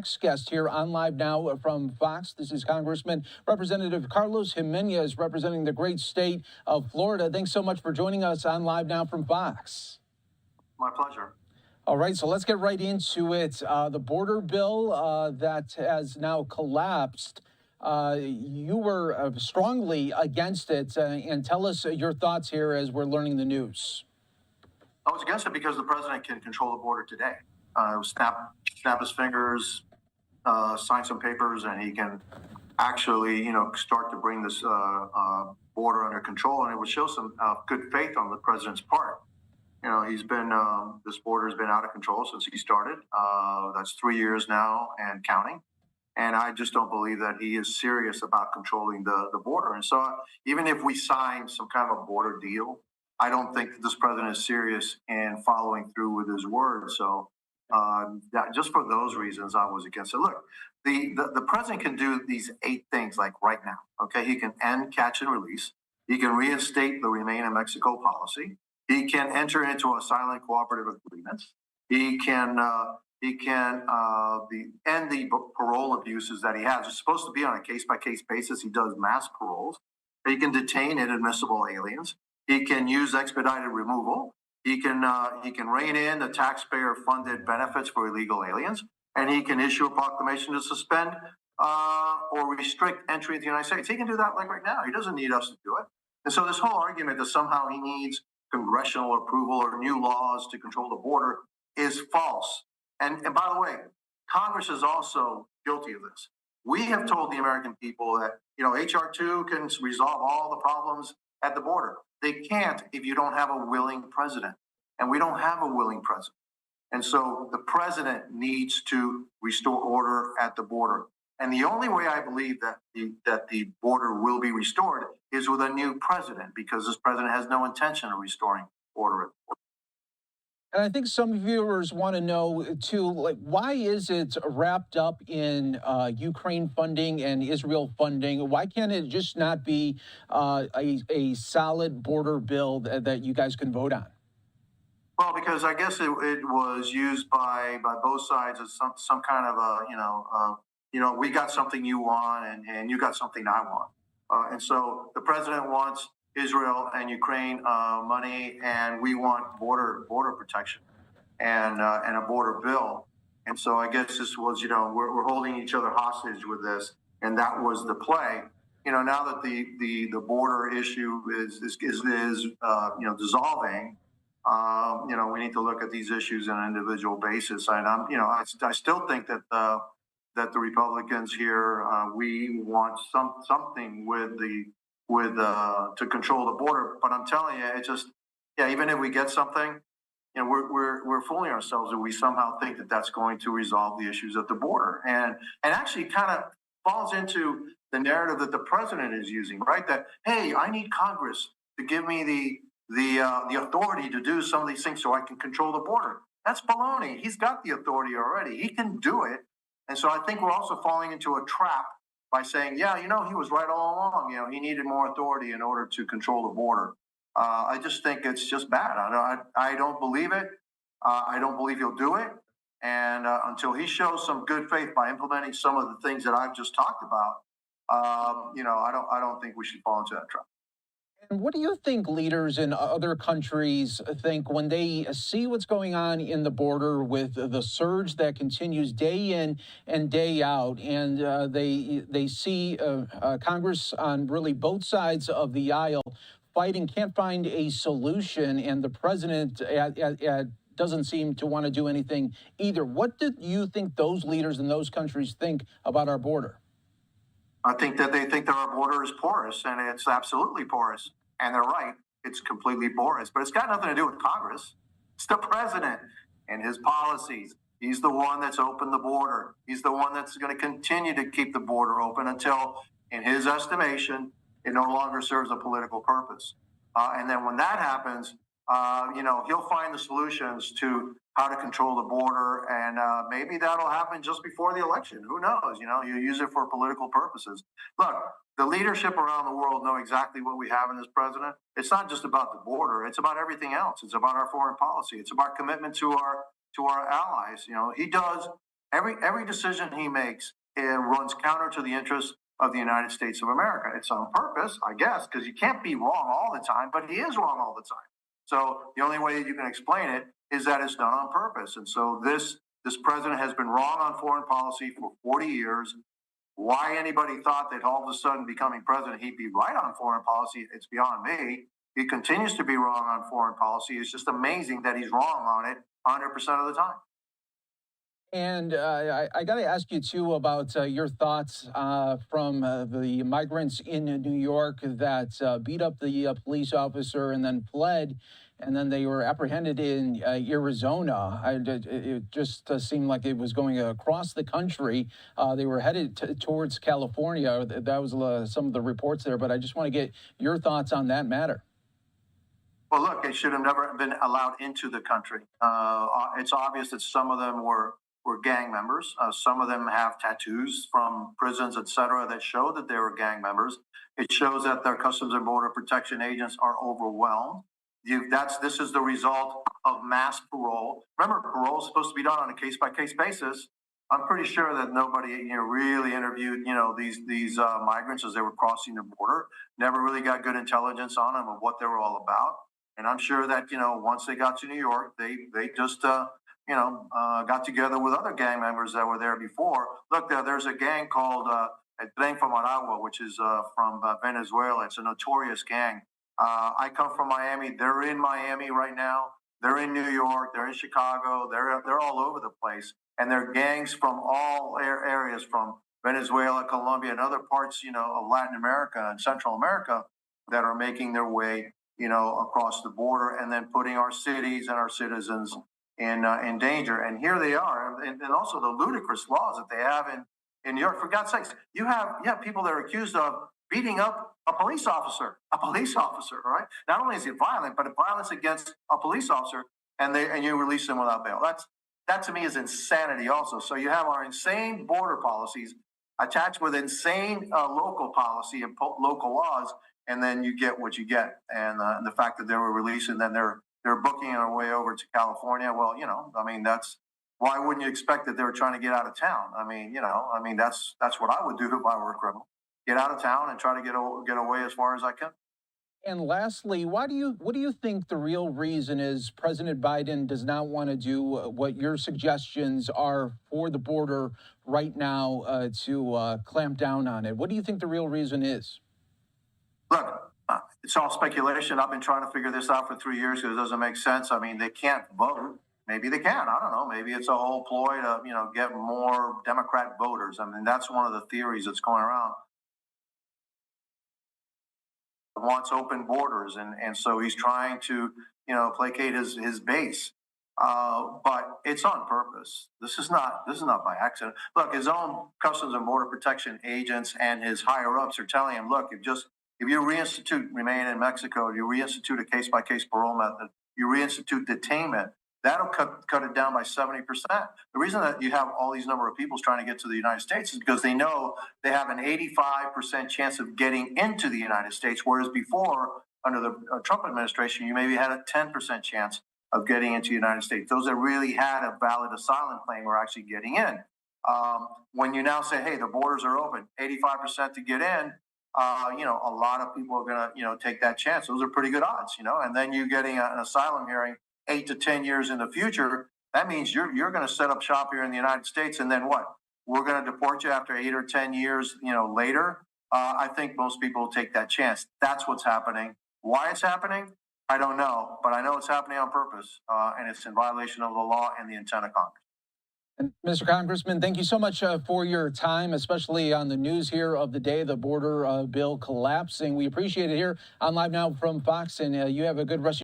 Next guest here on Live Now from Fox. This is Congressman Representative Carlos Gimenez representing the great state of Florida. Thanks so much for joining us on Live Now from Fox. My pleasure. All right, so let's get right into it. The border bill that has now collapsed. You were strongly against it, and tell us your thoughts here as we're learning the news. I was against it because the president can control the border today. Snap his fingers, sign some papers, and he can actually, start to bring this border under control. And it would show some good faith on the president's part. He's been this border has been out of control since he started. That's 3 years now and counting. And I just don't believe that he is serious about controlling the border. And so, even if we sign some kind of a border deal, I don't think that this president is serious in following through with his word. So, just for those reasons, I was against it. Look, the president can do these 8 things like right now. Okay, he can end catch and release. He can reinstate the Remain in Mexico policy. He can enter into a silent cooperative agreements. He can end the parole abuses that he has. It's supposed to be on a case-by-case basis. He does mass paroles. He can detain inadmissible aliens. He can use expedited removal. He can rein in the taxpayer-funded benefits for illegal aliens, and he can issue a proclamation to suspend or restrict entry into the United States. He can do that like right now. He doesn't need us to do it. And so this whole argument that somehow he needs congressional approval or new laws to control the border is false. And by the way, Congress is also guilty of this. We have told the American people that, H.R. 2 can resolve all the problems at the border. They can't if you don't have a willing president. And we don't have a willing president. And so the president needs to restore order at the border. And the only way I believe that the border will be restored is with a new president, because this president has no intention of restoring order at the border. And I think some viewers want to know, too, why is it wrapped up in Ukraine funding and Israel funding? Why can't it just not be a solid border bill that you guys can vote on? Well, because I guess it was used by both sides as some kind of a, we got something you want and you got something I want. And so the president wants Israel and Ukraine money, and we want border protection and a border bill. And so I guess this was, we're holding each other hostage with this, and that was the play. Now that the border issue is dissolving, we need to look at these issues on an individual basis. And I still think that the Republicans here, we want something to control the border. But I'm telling you, it just, even if we get something, we're fooling ourselves if we somehow think that that's going to resolve the issues at the border, and actually kind of falls into the narrative that the president is using, right? That, hey, I need Congress to give me the authority to do some of these things so I can control the border. That's baloney. He's got the authority already. He can do it. And so I think we're also falling into a trap by saying, he was right all along. He needed more authority in order to control the border. I just think it's just bad. I don't believe it. I don't believe he'll do it. And until he shows some good faith by implementing some of the things that I've just talked about, I don't think we should fall into that trap. And what do you think leaders in other countries think when they see what's going on in the border with the surge that continues day in and day out, and they see Congress on really both sides of the aisle fighting, can't find a solution, and the president doesn't seem to want to do anything either? What do you think those leaders in those countries think about our border? I think that they think that our border is porous, and it's absolutely porous. And they're right. It's completely porous. But it's got nothing to do with Congress. It's the president and his policies. He's the one that's opened the border. He's the one that's going to continue to keep the border open until, in his estimation, it no longer serves a political purpose. And then when that happens, he'll find the solutions to how to control the border, and maybe that'll happen just before the election. Who knows? You use it for political purposes. Look, the leadership around the world know exactly what we have in this president. It's not just about the border; it's about everything else. It's about our foreign policy. It's about commitment to our allies. He does Every decision he makes, it runs counter to the interests of the United States of America. It's on purpose, I guess, because you can't be wrong all the time, but he is wrong all the time. So the only way that you can explain it is that it's done on purpose. And so this president has been wrong on foreign policy for 40 years. Why anybody thought that all of a sudden becoming president he'd be right on foreign policy, it's beyond me. He continues to be wrong on foreign policy. It's just amazing that he's wrong on it 100% of the time. And I got to ask you too about your thoughts from the migrants in New York that beat up the police officer and then fled, and then they were apprehended in Arizona. It just seemed like it was going across the country. They were headed towards California. That was some of the reports there, but I just want to get your thoughts on that matter. Well, look, they should have never been allowed into the country. It's obvious that some of them were gang members. Some of them have tattoos from prisons, et cetera, that show that they were gang members. It shows that their Customs and Border Protection agents are overwhelmed. This is the result of mass parole. Remember, parole is supposed to be done on a case-by-case basis. I'm pretty sure that nobody, really interviewed, these migrants as they were crossing the border. Never really got good intelligence on them of what they were all about. And I'm sure that once they got to New York, they just got together with other gang members that were there before. Look, there's a gang called Tren from Aragua, which is from Venezuela. It's a notorious gang. I come from Miami. They're in Miami right now. They're in New York. They're in Chicago. They're all over the place. And they're gangs from all areas, from Venezuela, Colombia, and other parts, of Latin America and Central America, that are making their way, across the border, and then putting our cities and our citizens in danger. And here they are, and also the ludicrous laws that they have in New York. For God's sakes, you have people that are accused of beating up a police officer, right? Not only is it violent, but violence against a police officer, and you release them without bail. That to me is insanity also. So you have our insane border policies attached with insane local policy and local laws, and then you get what you get. And the fact that they were released and then they're booking their way over to California. Well, that's why wouldn't you expect that they were trying to get out of town? That's what I would do if I were a criminal. Get out of town and try to get away as far as I can. And lastly, what do you think the real reason is President Biden does not want to do what your suggestions are for the border right now to clamp down on it? What do you think the real reason is? Look, it's all speculation. I've been trying to figure this out for 3 years because it doesn't make sense. They can't vote. Maybe they can. I don't know. Maybe it's a whole ploy to, get more Democrat voters. That's one of the theories that's going around. Wants open borders, and so he's trying to, placate his base. But it's on purpose. This is not by accident. Look, his own Customs and Border Protection agents and his higher ups are telling him, look, if you reinstitute remain in Mexico, you reinstitute a case-by-case parole method, you reinstitute detainment, that'll cut it down by 70%. The reason that you have all these number of people trying to get to the United States is because they know they have an 85% chance of getting into the United States, whereas before, under the Trump administration, you maybe had a 10% chance of getting into the United States. Those that really had a valid asylum claim are actually getting in. When you now say, hey, the borders are open, 85% to get in, a lot of people are going to, take that chance. Those are pretty good odds, and then you getting an asylum hearing 8 to 10 years in the future. That means you're going to set up shop here in the United States. And then what? We're going to deport you after 8 or 10 years, later. I think most people will take that chance. That's what's happening. Why it's happening, I don't know, but I know it's happening on purpose, and it's in violation of the law and the intent of Congress. And Mr. Congressman, thank you so much for your time, especially on the news here of the day, the border bill collapsing. We appreciate it here on Live Now from Fox, and you have a good rest of